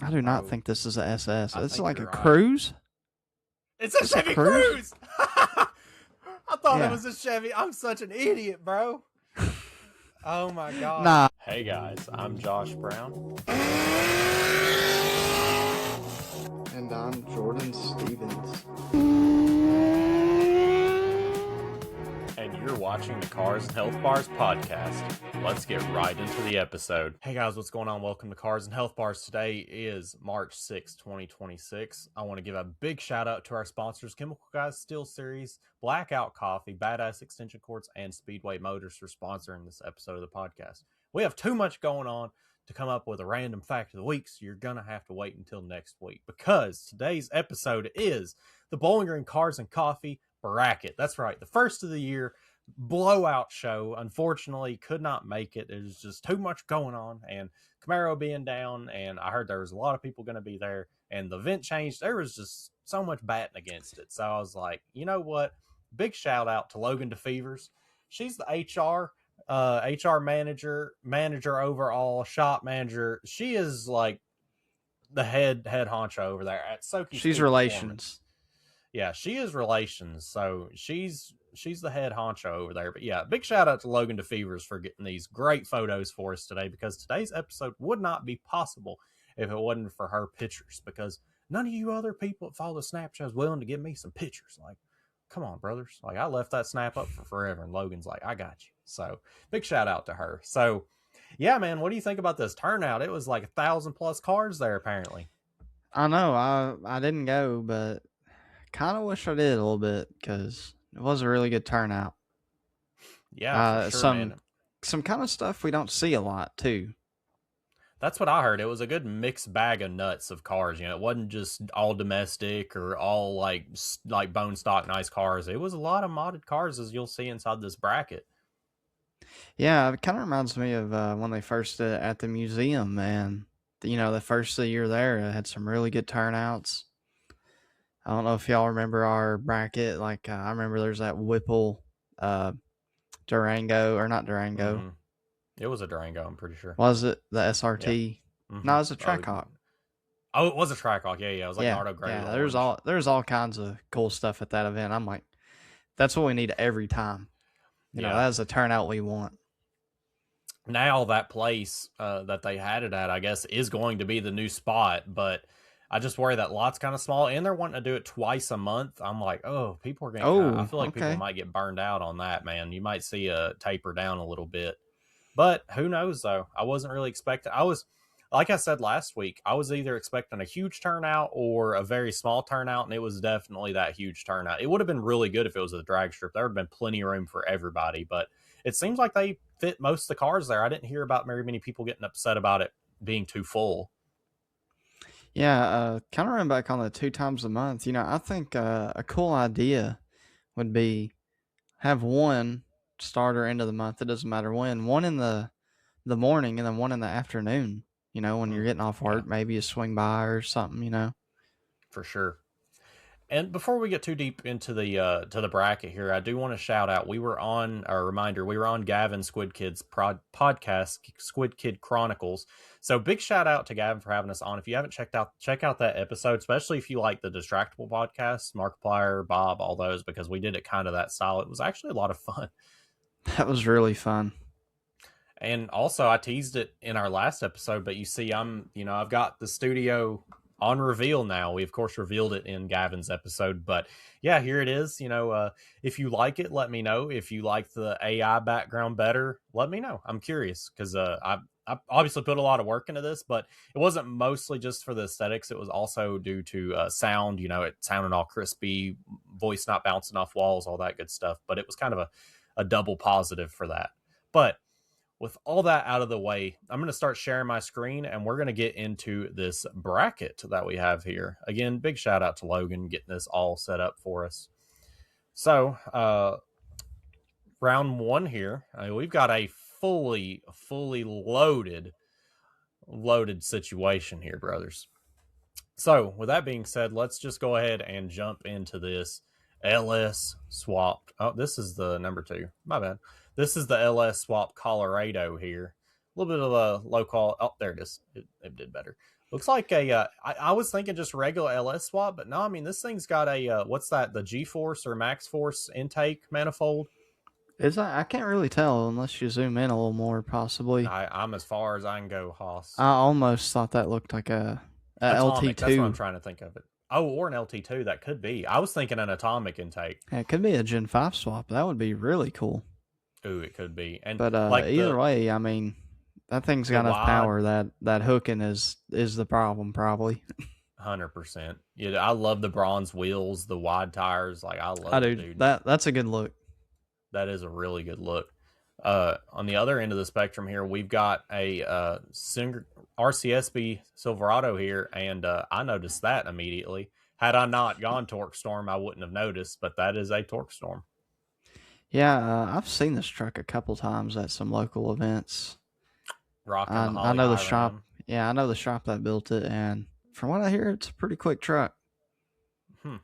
I do not So think this is a SS. I It's think like you're a right. Cruise. It's a It's a Chevy Cruise. Cruze. I thought it Yeah. was a Chevy. I'm such an idiot, bro. Oh my god. Nah. Hey guys, I'm Josh Brown. And I'm Jordan Stevens. And you're watching the Cars and Health Bars podcast. Let's get right into the episode. Hey guys, what's going on? Welcome to Cars and Health Bars. Today is March 6, 2026. I want to give a big shout out to our sponsors, Chemical Guys Steel Series, Blackout Coffee, Badass Extension Cords, and Speedway Motors for sponsoring this episode of the podcast. We have too much going on to come up with a random fact of the week, so you're going to have to wait until next week because today's episode is the Bowling Green Cars and Coffee bracket. That's right, the first of the year blowout show. Unfortunately, could not make it. There's just too much going on, and Camaro being down, and I heard there was a lot of people going to be there, and the event changed. There was just so much batting against it. So I was like, you know what? Big shout out to Logan DeFevers. She's the HR manager overall, shop manager. She is like the head honcho over there at Soki. She's relations. Yeah, she is relations, so she's the head honcho over there. But yeah, big shout out to Logan DeFevers for getting these great photos for us today, because today's episode would not be possible if it wasn't for her pictures, because none of you other people that follow the Snapchat is willing to give me some pictures. Like, come on, brothers. Like, I left that snap up for forever, and Logan's like, I got you. So big shout out to her. So yeah, man, what do you think about this turnout? It was like 1,000+ cars there, apparently. I know. I didn't go, but kind of wish I did a little bit because it was a really good turnout. Yeah, for sure, man. Some kind of stuff we don't see a lot too. That's what I heard. It was a good mixed bag of nuts of cars. You know, it wasn't just all domestic or all like bone stock nice cars. It was a lot of modded cars, as you'll see inside this bracket. Yeah, it kind of reminds me of when they first did it at the museum, man. You know, the first of the year there, it had some really good turnouts. I don't know if y'all remember our bracket. Like, I remember there's that Whipple Durango, or not Durango. Mm-hmm. It was a Durango, I'm pretty sure. Was it the SRT? Yeah. Mm-hmm. No, it was a Trackhawk. Oh, it was a Trackhawk. Yeah. It was like Nardo Gray. Yeah, there's all kinds of cool stuff at that event. I'm like, that's what we need every time. You know, that's the turnout we want. Now that place that they had it at, I guess, is going to be the new spot, but I just worry that lot's kind of small, and they're wanting to do it twice a month. I'm like, oh, people are going to I feel like people might get burned out on that, man. You might see a taper down a little bit. But who knows, though? I wasn't really expecting. Like I said last week, I was either expecting a huge turnout or a very small turnout, and it was definitely that huge turnout. It would have been really good if it was a drag strip. There would have been plenty of room for everybody, but it seems like they fit most of the cars there. I didn't hear about very many people getting upset about it being too full. Yeah, kind of run back on the 2 times a month. You know, I think a cool idea would be have one start or end of the month. It doesn't matter when. One in the morning and then one in the afternoon. You know, when you're getting off work, maybe you swing by or something. You know, for sure. And before we get too deep into the to the bracket here, I do want to shout out. We were on Gavin Squid Kid's podcast, Squid Kid Chronicles. So big shout out to Gavin for having us on. If you haven't check out that episode, especially if you like the Distractable podcast, Markiplier, Bob, all those, because we did it kind of that style. It was actually a lot of fun. That was really fun. And also, I teased it in our last episode, but you see, I've got the studio on reveal now. We of course revealed it in Gavin's episode, but yeah, here it is. You know, if you like it, let me know. If you like the AI background better, let me know. I'm curious, because I obviously put a lot of work into this, but it wasn't mostly just for the aesthetics. It was also due to sound. You know, it sounded all crispy, voice not bouncing off walls, all that good stuff. But it was kind of a double positive for that. But with all that out of the way, I'm going to start sharing my screen, and we're going to get into this bracket that we have here. Again, big shout out to Logan getting this all set up for us. So, round one here, we've got a fully loaded situation here, brothers. So, with that being said, let's just go ahead and jump into this LS swapped. Oh, this is the number 2. My bad. This is the LS Swap Colorado here. A little bit of a low call. Oh, there it is. It did better. Looks like I was thinking just regular LS swap, but no, I mean this thing's got a what's that? The G Force or Max Force intake manifold. Is that? I can't really tell unless you zoom in a little more, possibly. I'm as far as I can go, Haas. I almost thought that looked like a Atomic. That's what I'm LT2. trying to think of it. Oh, or an LT2. That could be. I was thinking an atomic intake. Yeah, it could be a Gen 5 swap. That would be really cool. Ooh, it could be. And But like either way, I mean, that thing's the got enough wide power that hooking is the problem, probably. 100%. Yeah, I love the bronze wheels, the wide tires. Like I I love it, do. dude. That's a good look. That is a really good look. On the other end of the spectrum here, we've got a RCSB Silverado here, and I noticed that immediately. Had I not gone Torque Storm, I wouldn't have noticed, but that is a Torque Storm. Yeah, I've seen this truck a couple times at some local events. Rocking the I Holly know the High shop. Ram. Yeah, I know the shop that built it, and from what I hear, it's a pretty quick truck.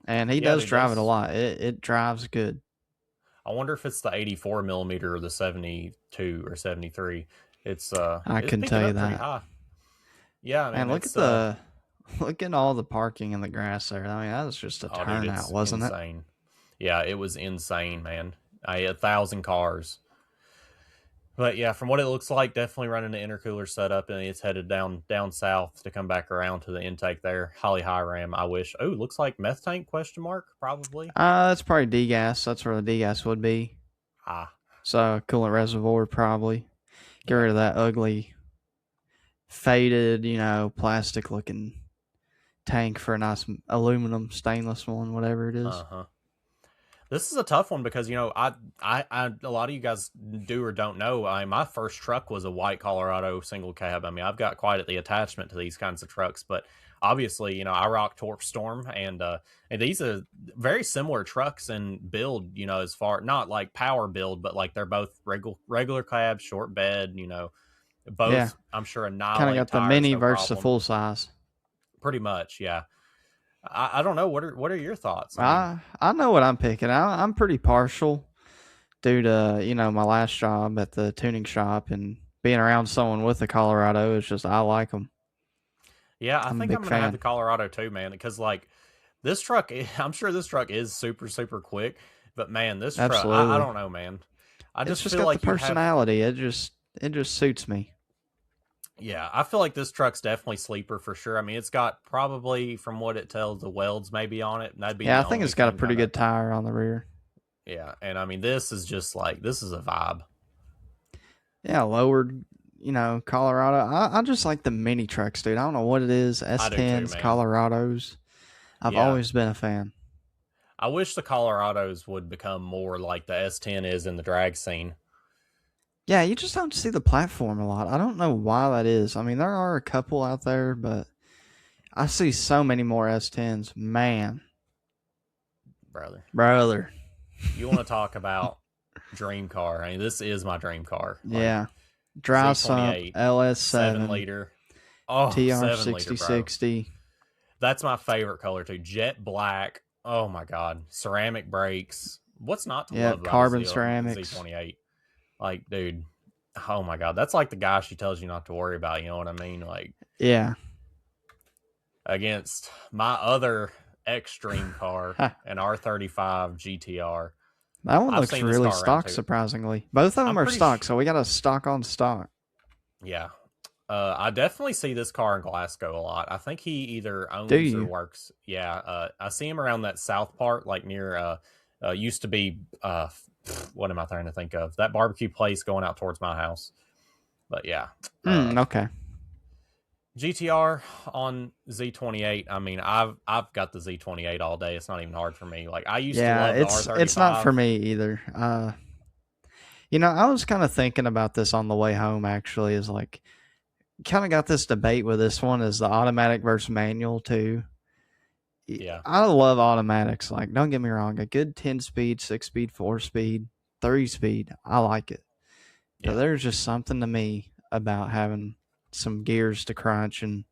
And he Yeah, does dude, drive it a lot. It drives good. I wonder if it's the 84 millimeter or the 72 or 73. It's I it's can picking tell you up pretty that. high. Yeah, I And mean look at it's look at all the parking in the grass there. I mean, that was just a oh dude, turnout, it's wasn't it? insane. Yeah, it was insane, man. I had 1,000 cars. But yeah, from what it looks like, definitely running the intercooler setup, and it's headed down south to come back around to the intake there. Holly High Ram, I wish. Oh, looks like meth tank question mark probably. It's probably degas. That's where the degas would be. Ah, So coolant reservoir probably. Get rid of that ugly, faded, plastic looking tank for a nice aluminum stainless one, whatever it is. uh-huh. This is a tough one because I a lot of you guys do or don't know. My first truck was a white Colorado single cab. I mean, I've got quite the attachment to these kinds of trucks, but obviously, I rock Torque Storm, and these are very similar trucks in build. As far not like power build, but like they're both regular cab, short bed. Both Yeah, I'm sure kind of annihilate got the tires, mini no versus the problem. full size. Pretty much, yeah. I don't know. What are your thoughts? I mean, I know what I'm picking. I'm pretty partial due to my last job at the tuning shop and being around someone with a Colorado. It's just I like them. yeah, I I'm a think I'm big gonna have the fan. Colorado too, man, because like this truck, I'm sure this truck is super super quick, but man, this truck, I Absolutely. don't know, man. I It's just just feel got the like you have, personality. It just suits me. yeah, I feel like this truck's definitely sleeper for sure. I mean, it's got probably from what it tells the welds maybe on it, and that'd be Yeah, the I think only it's got a thing pretty kind of, good tire on the rear. yeah. And I mean, this is just like this is a vibe. Yeah, lowered, Colorado. I just like the mini trucks, dude. I don't know what it is. I do too, S10s, man. Colorados. I've Yeah, always been a fan. I wish the Colorados would become more like the S10 is in the drag scene. Yeah, you just don't see the platform a lot. I don't know why that is. I mean, there are a couple out there, but I see so many more S10s. Man, Brother. brother. You want to talk about dream car? I mean, this is my dream car. Like Yeah. Dry sump, Z28, LS7, 7 liter. Oh, 7 liter, bro. TR6060. That's my favorite color too. Jet black. Oh my god. Ceramic brakes. What's not to Yeah, love about a carbon ceramics. Z28? Like, dude. Oh my god. That's like the guy she tells you not to worry about. You know what I mean? Like Yeah. against my other extreme car, an R35 GTR. That one I've looks seen this really car around stock, too. surprisingly. Both of them I'm are pretty stock, so we got a stock on stock. Yeah. I definitely see this car in Glasgow a lot. I think he either Do owns or you? works. Yeah. I see him around that south part, like near, used to be, what am I trying to think of? That barbecue place going out towards my house. But yeah. Okay. GTR on Z28. I mean, I've got the Z28 all day. It's not even hard for me. Like I used to Yeah, love the it's not for R35. me either. I was kind of thinking about this on the way home actually, is like kind of got this debate with this one is the automatic versus manual too. Yeah. I love automatics. Like, don't get me wrong, a good 10 speed, 6 speed, 4 speed, 3 speed, I like it. But Yeah. there's just something to me about having some gears to crunch, and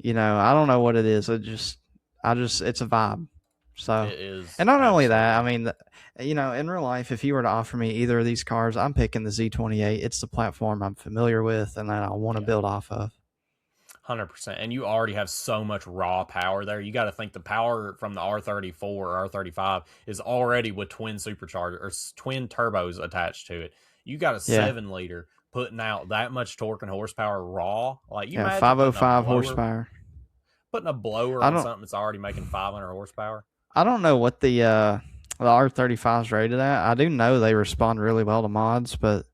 I don't know what it is. It's a vibe. So, It is and not only that, I absolutely. mean, in real life, if you were to offer me either of these cars, I'm picking the Z28. It's the platform I'm familiar with and that I want to Yeah. build off of. 100%. And you already have so much raw power there. You got to think the power from the R34 or R35 is already with twin supercharger or twin turbos attached to it. You got a Yeah. 7-liter putting out that much torque and horsepower raw. Like, you Yeah, imagine 505 horsepower. putting a blower I on don't- something that's already making 500 horsepower. I don't know what the R35 is rated at. I do know they respond really well to mods, but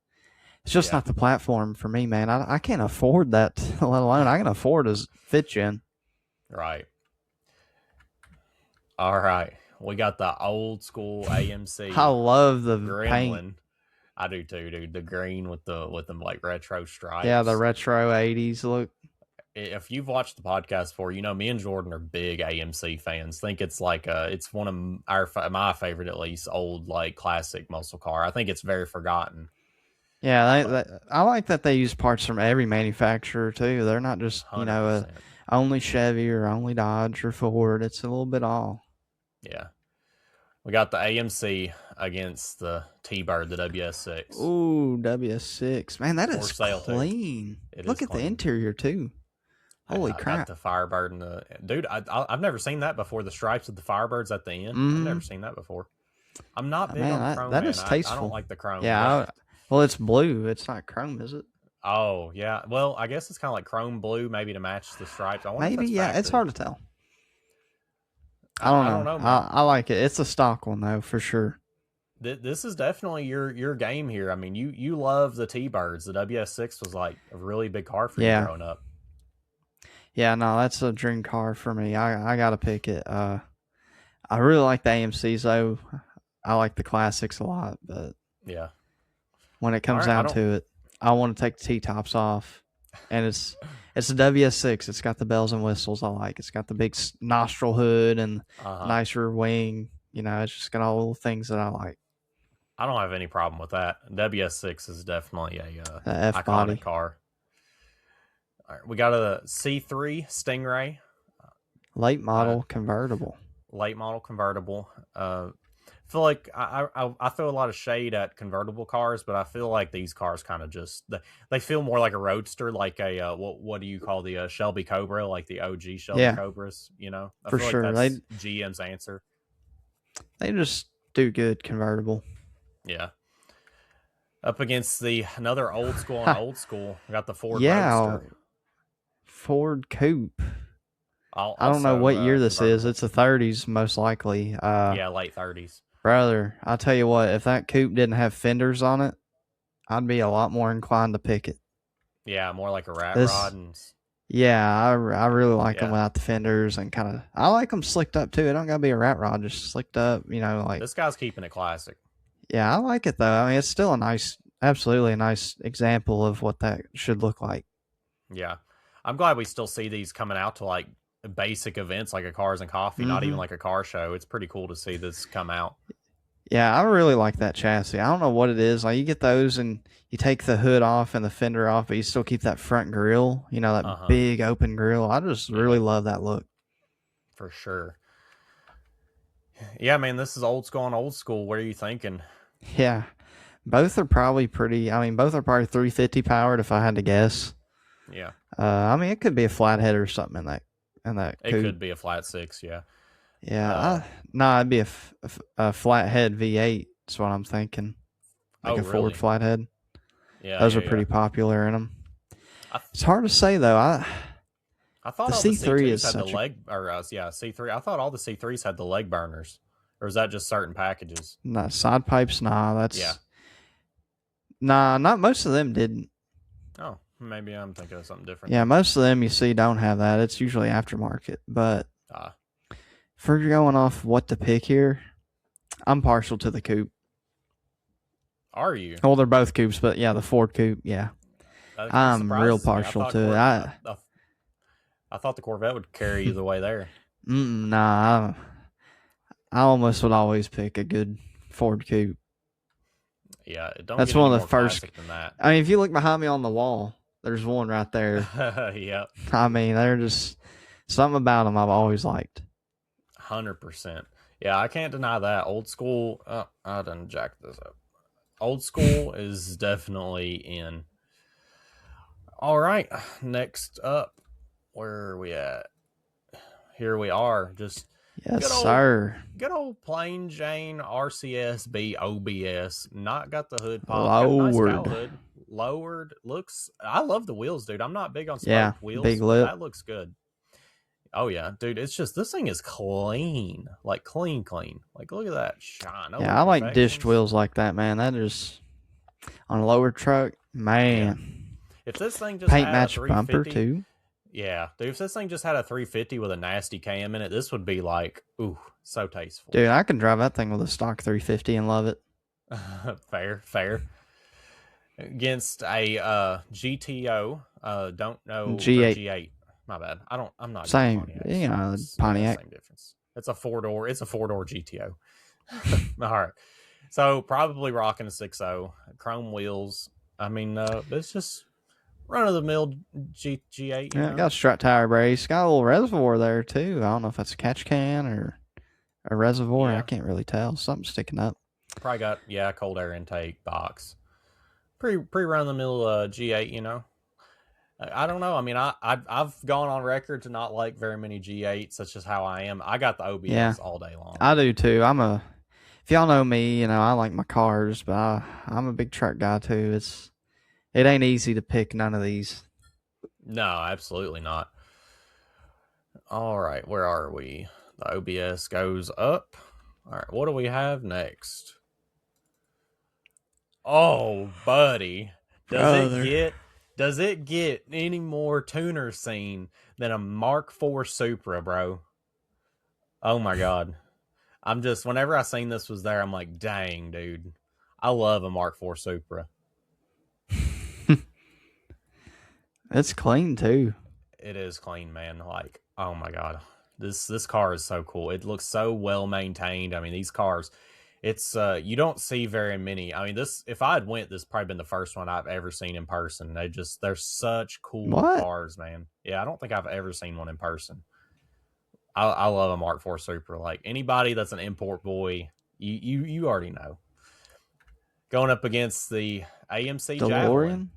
it's just not the platform for me, man. I can't afford that, let alone I can afford a fifth gen. Right. All right. We got the old school AMC. I love the Gremlin. paint. I do too, dude. The green with them like retro stripes. Yeah, the retro 80s look. If you've watched the podcast before, you know me and Jordan are big AMC fans. Think it's like it's one of my favorite, at least, old like classic muscle car. I think it's very forgotten. Yeah, I like that they use parts from every manufacturer too. They're not just 100%. Only Chevy or only Dodge or Ford. It's a little bit all. Yeah. We got the AMC against the T-Bird, the WS6. Ooh, WS6. Man, that is sale, clean. Look at the interior too. Holy crap. Got the Firebird and the dude. I've never seen that before. The stripes of the Firebirds at the end. Mm-hmm. I've never seen that before. I'm not big on chrome. That is tasteful. I don't like the chrome. Yeah. Well, it's blue. It's not chrome, is it? Oh yeah. Well, I guess it's kind of like chrome blue, maybe to match the stripes. Maybe. Yeah. It's hard to tell. I don't know. I like it. It's a stock one though, for sure. This is definitely your game here. I mean, you love the T-Birds. The WS6 was like a really big car for you growing up. Yeah, no, that's a dream car for me. I gotta pick it. I really like the AMCs though. I like the classics a lot, but yeah, when it comes down to it, I want to take the T-tops off, and it's a WS6. It's got the bells and whistles I like. It's got the big nostril hood and nicer wing. It's just got all the little things that I like. I don't have any problem with that. WS6 is definitely a F-body iconic car. All right, we got a C3 Stingray. Late model convertible. Late model convertible. I feel like I throw a lot of shade at convertible cars, but I feel like these cars kind of just they feel more like a roadster, like a what do you call the Shelby Cobra, like the OG Shelby Cobras. I for feel sure. Like that's GM's answer. They just do good convertible. Yeah. Up against another old school and old school, we got the Ford Roadster. Ford Coupe. I don't know what year this is. It's the 30s, most likely. Yeah, late 30s. Brother, I'll tell you what, if that coupe didn't have fenders on it, I'd be a lot more inclined to pick it. Yeah, more like a rat rod. Yeah, I really like them without the fenders and kind of, I like them slicked up too. It don't gotta be a rat rod, just slicked up, like. This guy's keeping it classic. Yeah, I like it though. I mean, it's still absolutely a nice example of what that should look like. Yeah. I'm glad we still see these coming out to like basic events like a Cars and Coffee, not even like a car show. It's pretty cool to see this come out. Yeah, I really like that chassis. I don't know what it is. Like, you get those and you take the hood off and the fender off, but you still keep that front grille, that big open grille. I just really love that look. For sure. Yeah, man, this is old school and old school. What are you thinking? Yeah, both are probably both are probably 350 powered if I had to guess. Yeah. It could be a flathead or something in that it coupe. Could be a flat 6, yeah. Yeah, it'd be a flathead V8. That's what I'm thinking. Like a Ford flathead. Yeah, those are pretty popular in them. It's hard to say though. I thought the all C3 the C3s is had such the leg, C3. I thought all the C3s had the leg burners, or is that just certain packages? No, side pipes. Nah, not most of them didn't. Oh, maybe I'm thinking of something different. Yeah, most of them you see don't have that. It's usually aftermarket. But if you're going off what to pick here, I'm partial to the coupe. Are you? Well, they're both coupes, but yeah, the Ford coupe, yeah. I'm real partial to it. I thought the Corvette would carry you the way there. Nah, I almost would always pick a good Ford coupe. Yeah, that's one of the first. Than that. I mean, if you look behind me on the wall, there's one right there. Yeah. I mean, they're just something about them I've always liked. 100%. Yeah, I can't deny that. Old school. I done jacked this up. Old school is definitely in. All right, next up, Where are we at? Here we are. Just Yes, good old, sir. good old plain Jane RCSB OBS. Not got the hood pop. Got a nice cow Lowered. hood. Lowered. Looks. I love the wheels, dude. I'm not big on smoked Yeah, wheels. big But lip. that looks good. Oh yeah, dude. It's just this thing is clean. Like clean. Like look at that shine. No Yeah, I like dished imperfections. wheels like that, man. That is on a lower truck, man. If this thing just Paint had match a bumper 350, too. yeah, dude. If this thing just had a 350 with a nasty cam in it, this would be like, ooh, so tasteful. Dude, I can drive that thing with a stock 350 and love it. Fair. Against a GTO, don't know G8. G8. My bad. I'm not. Same, Pontiacs. you know, It's, Pontiac. same difference. It's a 4-door. It's a 4-door GTO. All right. So probably rocking a 6.0, chrome wheels. I mean, it's just run of the mill G8. Yeah, got a strut tire brace. Got a little reservoir there too. I don't know if that's a catch can or a reservoir. Yeah. I can't really tell. Something sticking up. Probably got cold air intake box. Pretty run of the mill G8. You know. I don't know. I mean, I've gone on record to not like very many G8s. That's just how I am. I got the OBS all day long. I do too. If y'all know me, you know I like my cars, but I'm a big truck guy too. It ain't easy to pick none of these. No, absolutely not. All right, where are we? The OBS goes up. All right, what do we have next? Oh, buddy, does it get any more tuner scene than a Mark IV Supra, bro? Oh my god. Whenever I seen this was there, I'm like, dang, dude. I love a Mark IV Supra. It's clean too. It is clean, man. Like, oh my god. This car is so cool. It looks so well maintained. I mean, these cars, it's you don't see very many. I mean, if I had went, this probably been the first one I've ever seen in person. They're such cool cars, man. Yeah, I don't think I've ever seen one in person. I love a Mark IV Supra. Like anybody that's an import boy, you already know. Going up against the AMC DeLorean?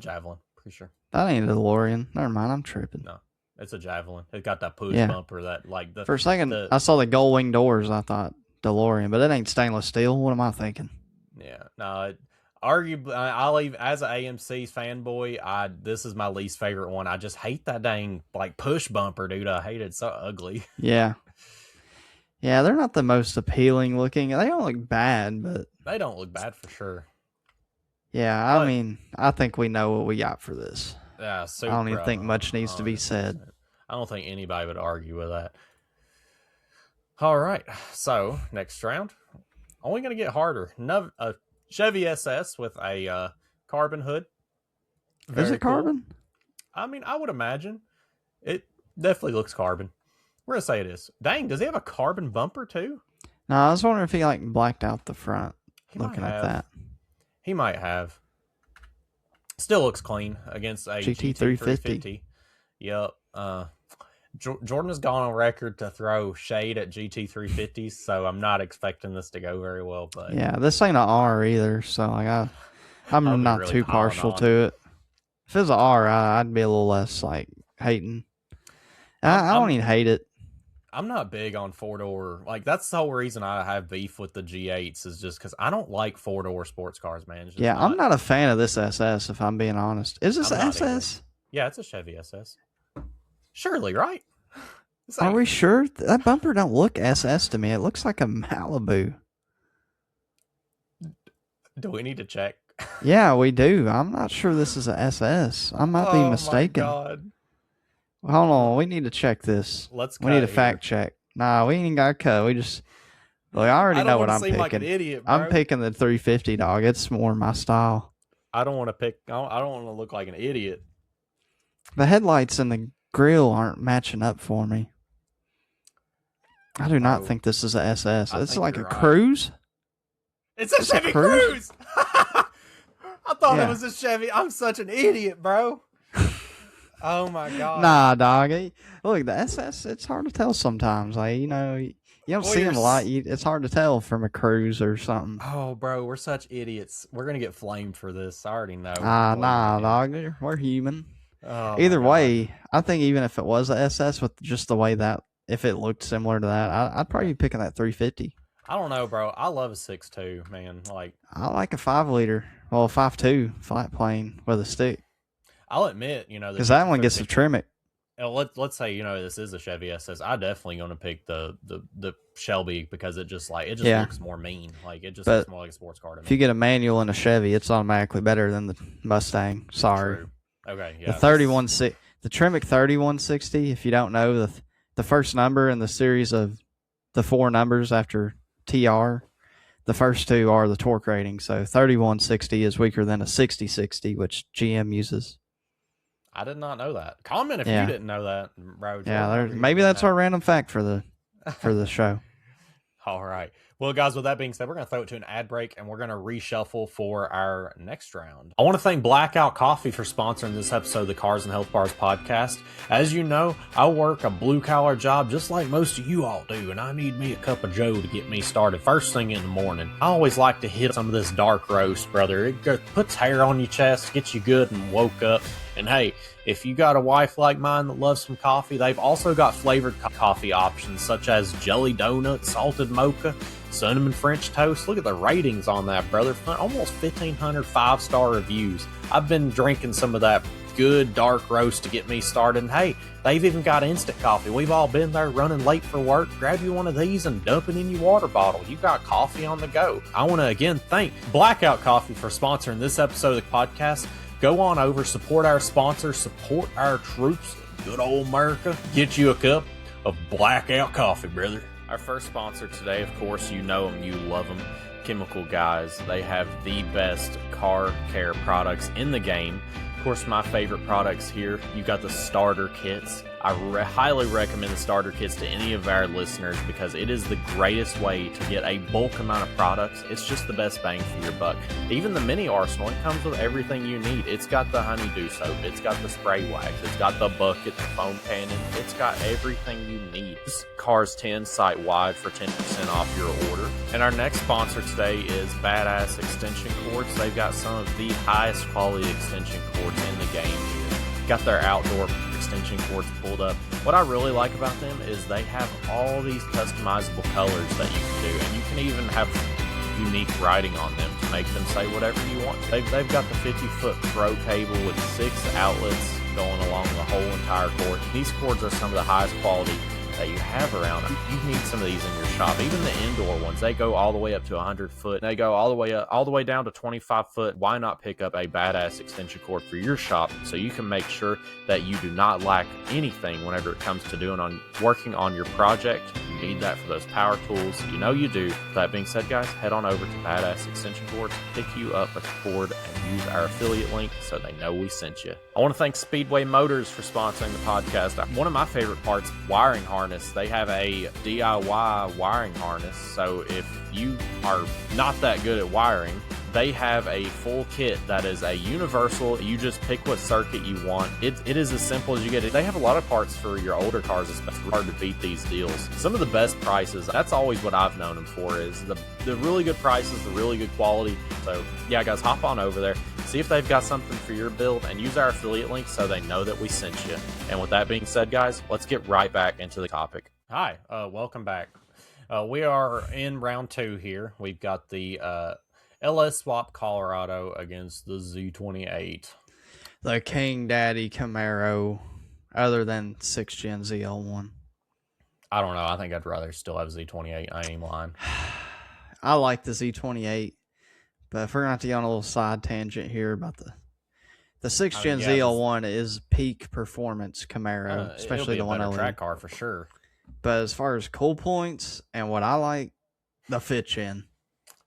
Javelin, pretty sure. That ain't a DeLorean. Never mind, I'm tripping. No, it's a Javelin. It got that push bumper that like the. For a second, I saw the gold wing doors. I thought DeLorean, but it ain't stainless steel. What am I thinking? Yeah, no. Arguably, I'll leave as an AMC fanboy. This is my least favorite one. I just hate that dang like push bumper, dude. I hate it. It's so ugly. Yeah, they're not the most appealing looking. They don't look bad, but they don't look bad for sure. Yeah, I mean, I think we know what we got for this. Yeah, I don't even think much needs to be said. I don't think anybody would argue with that. All right, so next round, only going to get harder. A Chevy SS with a carbon hood. Is it carbon? Cool. I mean, I would imagine. It definitely looks carbon. We're going to say it is. Dang, does he have a carbon bumper too? No, I was wondering if he like blacked out the front. Looking at that. He might have. Still looks clean against a GT350. Yep. Jordan has gone on record to throw shade at GT350s, so I'm not expecting this to go very well. But yeah, this ain't an R either, so like I'm not really too partial to it. If it was an R, I'd be a little less like hating. I don't even hate it. I'm not big on 4-door. Like that's the whole reason I have beef with the G8s is just because I don't like 4-door sports cars, man. Yeah, I'm not a fan of this SS. If I'm being honest, is this SS? Either. Yeah, it's a Chevy SS. Surely, right? Are we sure? That bumper don't look SS to me. It looks like a Malibu. Do we need to check? Yeah, we do. I'm not sure this is a SS. I might be mistaken. Oh my God. Hold on, we need to check this. We need a fact check. Nah, we ain't got to cut. We just. Well, I already know what I'm picking. Like an idiot, bro. I'm picking the 350, dog. It's more my style. I don't want to pick. I don't want to look like an idiot. The headlights and the grill aren't matching up for me. I do not think this is a SS. It's like a Cruze. It's a Chevy Cruze. I thought it was a Chevy. I'm such an idiot, bro. Oh my God. Nah, dog. Look, the SS, it's hard to tell sometimes. Like, you know, you don't see them a lot. It's hard to tell from a Cruze or something. Oh, bro, we're such idiots. We're going to get flamed for this. I already know. Nah, dog. We're human. Oh, my Either God. way, I think even if it was a SS with just the way that, if it looked similar to that, I'd probably be picking that 350. I don't know, bro. I love a 6.2, man. Like, I like a 5 liter, well, 5.2 flat plane with a stick, I'll admit, the because that one gets the 5350. trim. Let's say this is a Chevy SS. I definitely gonna pick the Shelby because it just Yeah. looks more mean. Like it just But looks more like a sports car to If you me. get a manual and a Chevy, it's automatically better than the Mustang. Sorry. True. Okay. The Yeah. 3160, the Tremec 3160. If you don't know, the first number in the series of the four numbers after TR, the first two are the torque rating. So 3160 is weaker than a 6060, which GM uses. I did not know that. Comment if Yeah. you didn't know that, bro. Yeah, maybe that's our random fact for the show. All right. Well, guys, with that being said, we're going to throw it to an ad break and we're going to reshuffle for our next round. I want to thank Blackout Coffee for sponsoring this episode of the Cars and Health Bars podcast. As you know, I work a blue collar job just like most of you all do, and I need me a cup of Joe to get me started first thing in the morning. I always like to hit some of this dark roast, brother. It puts hair on your chest, gets you good and woke up. And hey, if you got a wife like mine that loves some coffee, they've also got flavored coffee options such as jelly donut, salted mocha, cinnamon French toast. Look at the ratings on that, brother. Almost 1,500 5-star reviews. I've been drinking some of that good dark roast to get me started. And hey, they've even got instant coffee. We've all been there running late for work. Grab you one of these and dump it in your water bottle. You got coffee on the go. I want to again thank Blackout Coffee for sponsoring this episode of the podcast. Go on over, support our sponsors, support our troops, good old America. Get you a cup of Blackout Coffee, brother. Our first sponsor today, of course, you know them, you love them, Chemical Guys. They have the best car care products in the game. Of course, my favorite products here, you got the starter kits. I highly recommend the starter kits to any of our listeners because it is the greatest way to get a bulk amount of products. It's just the best bang for your buck. Even the mini arsenal, it comes with everything you need. It's got the honeydew soap, it's got the spray wax, it's got the bucket, the foam cannon, it's got everything you need. This Cars 10 site wide for 10% off your order. And our next sponsor today is Badass Extension Cords. They've got some of the highest quality extension cords in the game here. Got their outdoor extension cords pulled up. What I really like about them is they have all these customizable colors that you can do, and you can even have unique writing on them to make them say whatever you want. They've got the 50-foot pro cable with 6 outlets going along the whole entire cord. These cords are some of the highest quality that you have around. You need some of these in your shop. Even the indoor ones, they go all the way up to 100 foot. They go all the way down to 25 foot. Why not pick up a badass extension cord for your shop so you can make sure that you do not lack anything whenever it comes to working on your project? You need that for those power tools. You know you do. With that being said, guys, head on over to Badass Extension Cords, pick you up a cord, and use our affiliate link so they know we sent you. I want to thank Speedway Motors for sponsoring the podcast. One of my favorite parts, wiring harness. They have a DIY wiring harness, so if you are not that good at wiring, they have a full kit that is a universal. You just pick what circuit you want. It is as simple as you get it. They have a lot of parts for your older cars. It's hard to beat these deals. Some of the best prices, that's always what I've known them for, is the really good prices, the really good quality. So yeah, guys, hop on over there, see if they've got something for your build, and use our affiliate link so they know that we sent you. And with that being said, guys, let's get right back into the topic. Hi, welcome back. We are in round 2 here. We've got the LS Swap Colorado against the Z28. The King Daddy Camaro, other than 6th Gen ZL1. I don't know. I think I'd rather still have Z28. I ain't lying. I like the Z28, but if we're going to have to get on a little side tangent here about the 6th Gen ZL1 is peak performance Camaro, especially the one I track car for sure. But as far as cool points and what I like, the 5th Gen.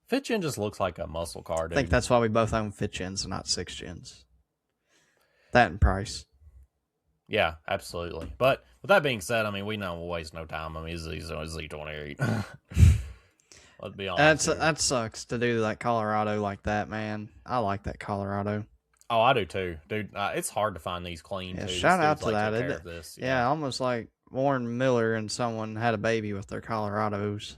5th Gen just looks like a muscle car, dude. I think that's why we both own 5th Gens and not 6th Gens. That and price. Yeah, absolutely. But with that being said, I mean, we know we'll waste no time. I mean, it's Z28. Let's be honest. That sucks to do that Colorado like that, man. I like that Colorado. Oh, I do too, dude. It's hard to find these clean. Yeah, too. shout out to that. This, yeah, almost like Warren Miller and someone had a baby with their Colorados.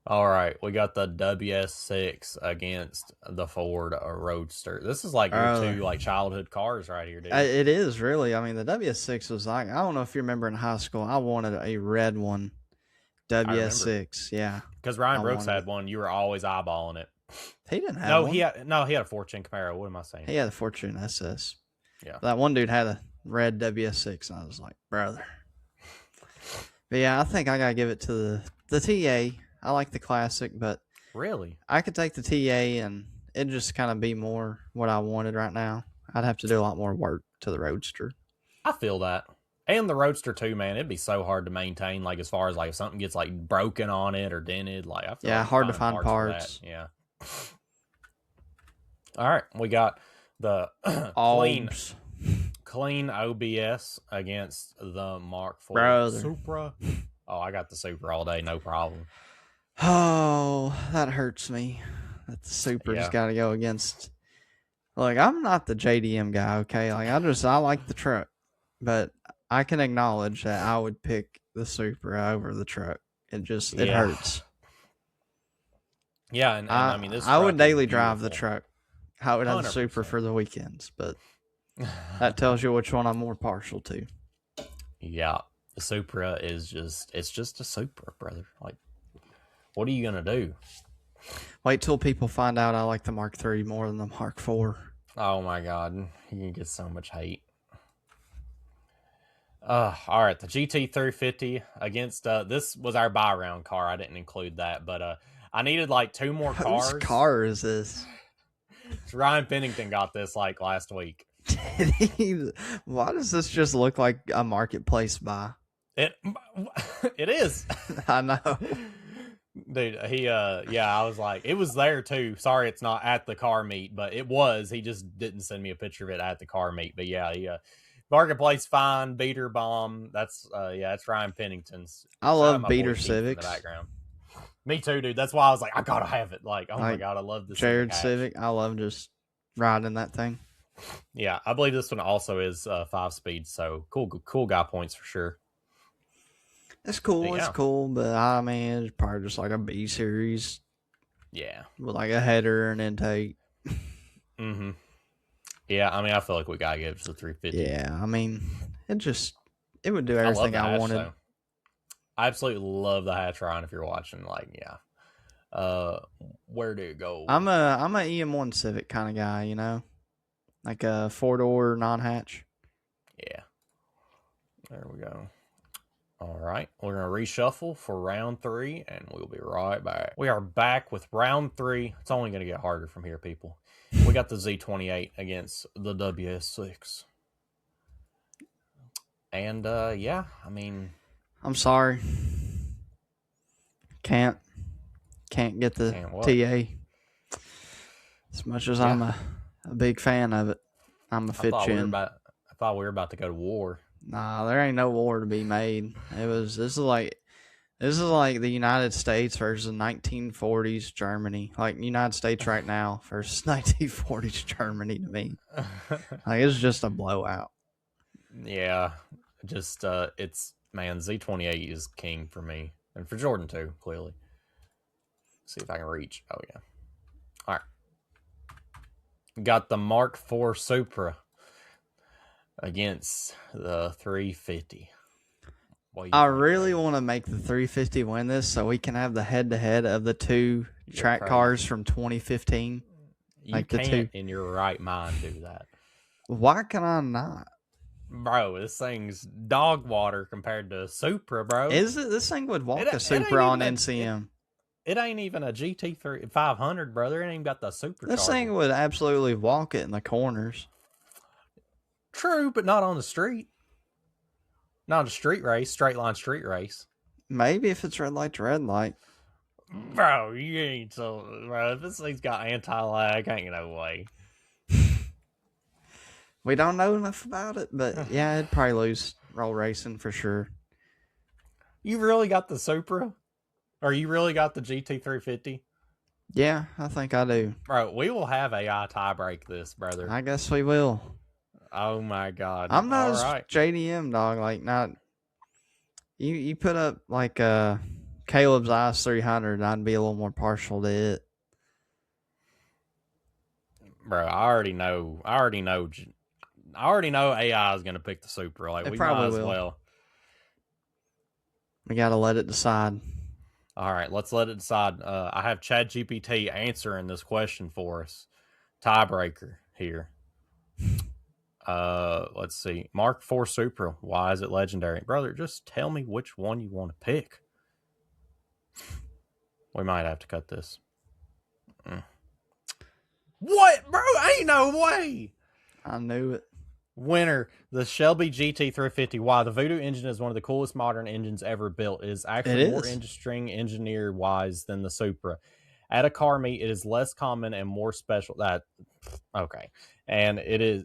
All right, we got the WS6 against the Ford Roadster. This is like your Brother. two like childhood cars right here, dude. It is really. I mean, the WS6 was like, I don't know if you remember in high school, I wanted a red one. I remember WS6, yeah. because Ryan I Brooks wanted had it. one. You were always eyeballing it. He didn't have No, one. he had a Fortune Camaro. What am I saying? He had a Fortune SS. Yeah. That one dude had a red WS6, and I was like, brother. But yeah, I think I gotta give it to the TA. I like the classic, but Really? I could take the TA, and it'd just kind of be more what I wanted right now. I'd have to do a lot more work to the Roadster. I feel that. And the Roadster too, man. It'd be so hard to maintain. Like as far as like if something gets like broken on it or dented, like I feel Yeah, like hard to find for parts. that. Yeah. All right, we got the clean Albs. clean OBS against the Mark IV Brother. Supra. Oh, I got the Supra all day, no problem. Oh, that hurts me. That the Supra's Yeah. got to go against. Like, I'm not the JDM guy, okay? Like, I like the truck, but I can acknowledge that I would pick the Supra over the truck. It Yeah. hurts. Yeah, and I mean this. I would truck is daily drive the beautiful. truck. I would have the 100%. Supra for the weekends, but that tells you which one I'm more partial to. Yeah, the Supra is it's just a Supra, brother. Like, what are you gonna do? Wait till people find out I like the Mark III more than the Mark IV. Oh my god, you can get so much hate. All right, the GT350 against this was our buy round car. I didn't include that, but I needed like two more cars. Whose car is this? Ryan Pennington got this like last week. Why does this just look like a marketplace buy? It is. I know. Dude, I was like, it was there too. Sorry, it's not at the car meet, but it was. He just didn't send me a picture of it at the car meet. But yeah, marketplace fine, beater bomb. That's Ryan Pennington's. I Shout out love my beater boy Keith in the Civics. background. Me too, dude. That's why I was like, I gotta have it. Like, oh my Like, god, I love this Jared hatch. Civic. I love just riding that thing. Yeah, I believe this one also is 5-speed. So cool guy points for sure. It's cool. Yeah. It's cool, but I mean, it's probably just like a B series Yeah. with like a header and intake. Mm-hmm. Yeah, I mean, I feel like we gotta give it to the 350. Yeah, I mean, it would do I love everything the I hatch, wanted. though. I absolutely love the hatch, Ryan. If you're watching, like, yeah. Where do it go? I'm a EM1 Civic kind of guy, you know, like a 4-door non-hatch. Yeah. There we go. All right, we're gonna reshuffle for round 3, and we'll be right back. We are back with round 3. It's only gonna get harder from here, people. We got the Z28 against the WS6, and yeah, I mean, I'm sorry, can't get the Can't what? TA. As much as I'm a big fan of it, I'm a I fit thought we were chin. about to go to war. Nah, there ain't no war to be made. This is like the United States versus 1940s Germany. Like United States right now versus 1940s Germany to me. Like it's just a blowout. Yeah, just it's man, Z28 is king for me, and for Jordan too. Clearly, see if I can reach. Oh yeah, all right. Got the Mark IV Supra against the 350. I really want to make the 350 win this so we can have the head-to-head of the two track crazy. cars from 2015. You like the can't two. in your right mind do that, Why can I not? bro. This thing's dog water compared to Supra, bro. Is it? This thing would walk It a ain't Supra on even NCM. It ain't even a GT 500, brother. It ain't even got the Super. This thing would absolutely walk it in the corners. True, but not on the street. Not a street race, straight line street race. Maybe if it's red light to red light. Bro, you ain't so. Bro, if this thing's got anti-lag, ain't no way. We don't know enough about it, but yeah, it'd probably lose roll racing for sure. You really got the Supra? Or you really got the GT350? Yeah, I think I do. Bro, we will have AI tie break this, brother. I guess we will. Oh my god. I'm not All as right. JDM dog. Like not. You put up like Caleb's Ice 300, I'd be a little more partial to it. Bro, I already know AI is gonna pick the Supra. Like, It we probably might as will. well. We gotta let it decide. All right, let's let it decide. I have ChatGPT answering this question for us. Tiebreaker here. Let's see. Mark IV Supra. Why is it legendary? Brother, just tell me which one you want to pick. We might have to cut this. What, bro? Ain't no way. I knew it. Winner, the Shelby GT350. Why? The Voodoo engine is one of the coolest modern engines ever built. It is actually more interesting engineer-wise than the Supra. At a car meet, it is less common and more special. Okay. And it is,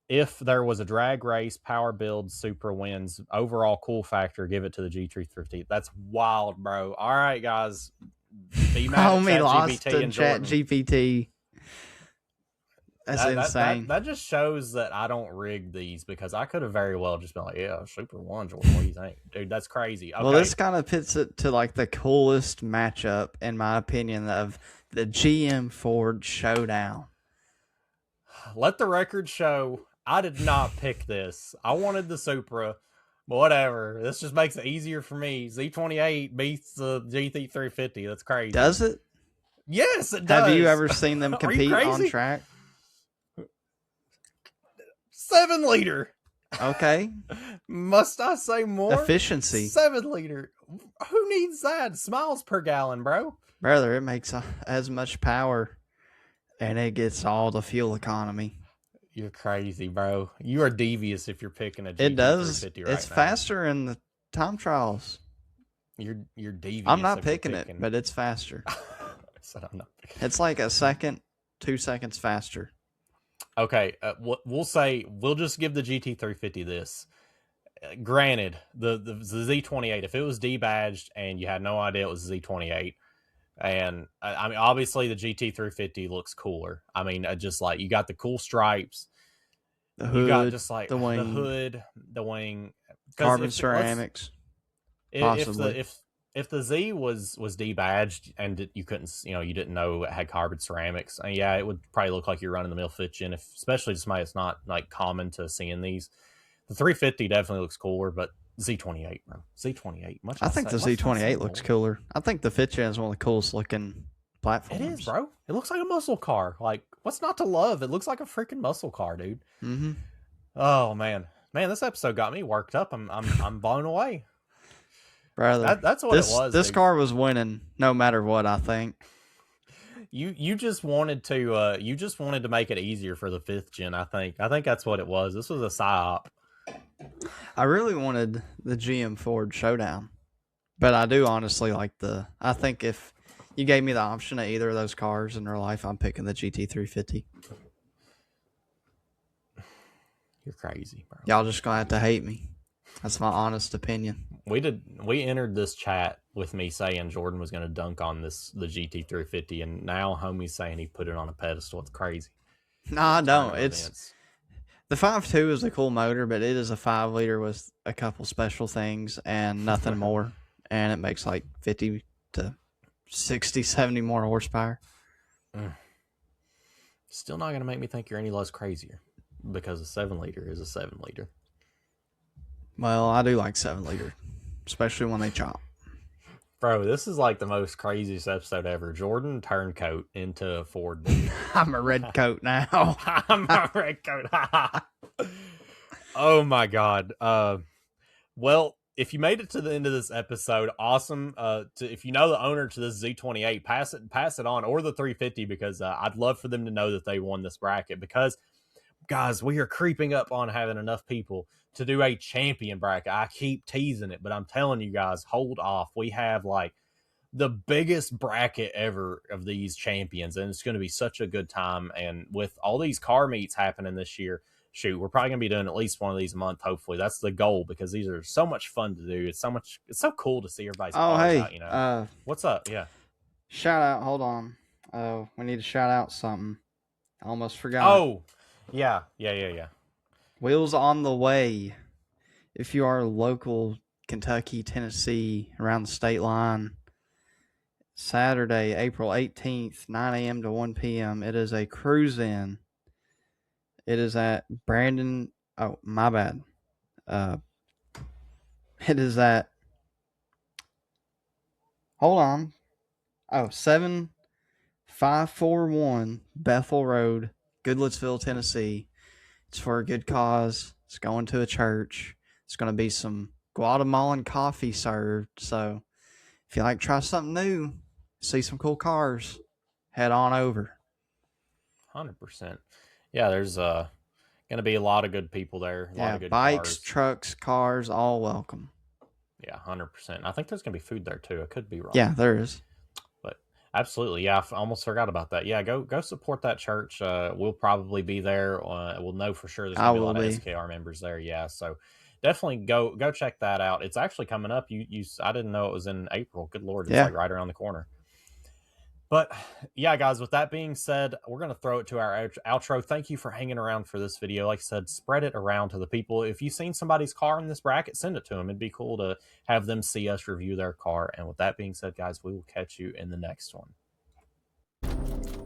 if there was a drag race, power build, Supra wins. Overall cool factor, give it to the GT350. That's wild, bro. All right, guys. Be mad at Homie lost ChatGPT to and Jordan. ChatGPT. That's insane. That just shows that I don't rig these, because I could have very well just been like, yeah, Super 1, Jordan, what do you think? Dude, that's crazy. Okay. Well, this kind of puts it to like the coolest matchup, in my opinion, of the GM Ford showdown. Let the record show, I did not pick this. I wanted the Supra, but whatever. This just makes it easier for me. Z28 beats the GT350. That's crazy. Does it? Yes, it does. Have you ever seen them compete on track? 7-liter. Okay. Must I say more? Efficiency. 7-liter. Who needs that? Smiles per gallon, bro. Brother, it makes as much power, and it gets all the fuel economy. You're crazy, bro. You are devious if you're picking a GT350 It does. right It's now. faster in the time trials. You're devious. I'm not picking it, but it's faster. I'm not picking It's like a second, 2 seconds faster. Okay, we'll just give the GT350 this. Granted, the Z28, if it was debadged and you had no idea it was Z28, and I mean, obviously the GT350 looks cooler. I mean, just like, you got the cool stripes, the hood, you got just like the wing, the hood, the wing, carbon ceramics. Possibly. If the Z was debadged and you couldn't, you didn't know it had carbon ceramics, yeah, it would probably look like you're running the mill Fitchin, especially to somebody that's not like common to seeing these. The 350 definitely looks cooler, but Z28, bro. Z28. I think the Z28 looks cooler. I think the Fitchin is one of the coolest looking platforms. It is, bro. It looks like a muscle car. Like, what's not to love? It looks like a freaking muscle car, dude. Mm-hmm. Oh man, this episode got me worked up. I'm blown away. Brother, that's what it was. This car was winning no matter what, I think. You just wanted to make it easier for the 5th gen, I think. I think that's what it was. This was a psyop. I really wanted the GM Ford showdown, but I do honestly like I think if you gave me the option of either of those cars in real life, I'm picking the GT350. You're crazy, bro. Y'all just gonna have to hate me. That's my honest opinion. We entered this chat with me saying Jordan was going to dunk on the GT350, and now homie's saying he put it on a pedestal. It's crazy. No, I don't. The 5.2 is a cool motor, but it is a 5-liter with a couple special things and nothing more. And it makes like 50 to 60, 70 more horsepower. Still not going to make me think you're any less crazier, because a 7-liter is a 7-liter. Well, I do like 7-liter, especially when they chop. Bro, this is like the most craziest episode ever. Jordan turncoat into a Ford. I'm a red coat now. I'm a red coat. Oh my god. Well, if you made it to the end of this episode, awesome. If you know the owner to this Z28, pass it on, or the 350, because I'd love for them to know that they won this bracket. Because, guys, we are creeping up on having enough people to do a champion bracket. I keep teasing it, but I'm telling you guys, hold off. We have like the biggest bracket ever of these champions, and it's going to be such a good time. And with all these car meets happening this year, shoot, we're probably going to be doing at least one of these a month. Hopefully, that's the goal, because these are so much fun to do. It's so cool to see everybody's cars out. What's up? Yeah. Shout out. Hold on. We need to shout out something. I almost forgot. Oh, yeah. Wheels on the Way. If you are local, Kentucky, Tennessee, around the state line, Saturday, April 18th, 9 a.m. to 1 p.m. It is a cruise-in. It is at Brandon. Oh, my bad. It is at. Hold on. Oh, 7541 Bethel Road, Goodlettsville, Tennessee. It's for a good cause. It's going to a church. It's going to be some Guatemalan coffee served. So if you like to try something new, see some cool cars, head on over. 100%. Yeah, there's going to be a lot of good people there. A lot of good bikes, cars. trucks, cars, all welcome. Yeah, 100%. I think there's going to be food there too. I could be wrong. Yeah, there is. But absolutely, yeah, I almost forgot about that. Yeah, go support that church. We'll probably be there. We'll know for sure there's going to be a lot of SKR members there. Yeah, so definitely go check that out. It's actually coming up. I didn't know it was in April. Good Lord, it's like right around the corner. But yeah, guys, with that being said, we're going to throw it to our outro. Thank you for hanging around for this video. Like I said, spread it around to the people. If you've seen somebody's car in this bracket, send it to them. It'd be cool to have them see us review their car. And with that being said, guys, we will catch you in the next one.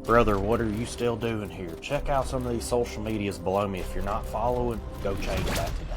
Brother, what are you still doing here? Check out some of these social medias below me. If you're not following, go change that today.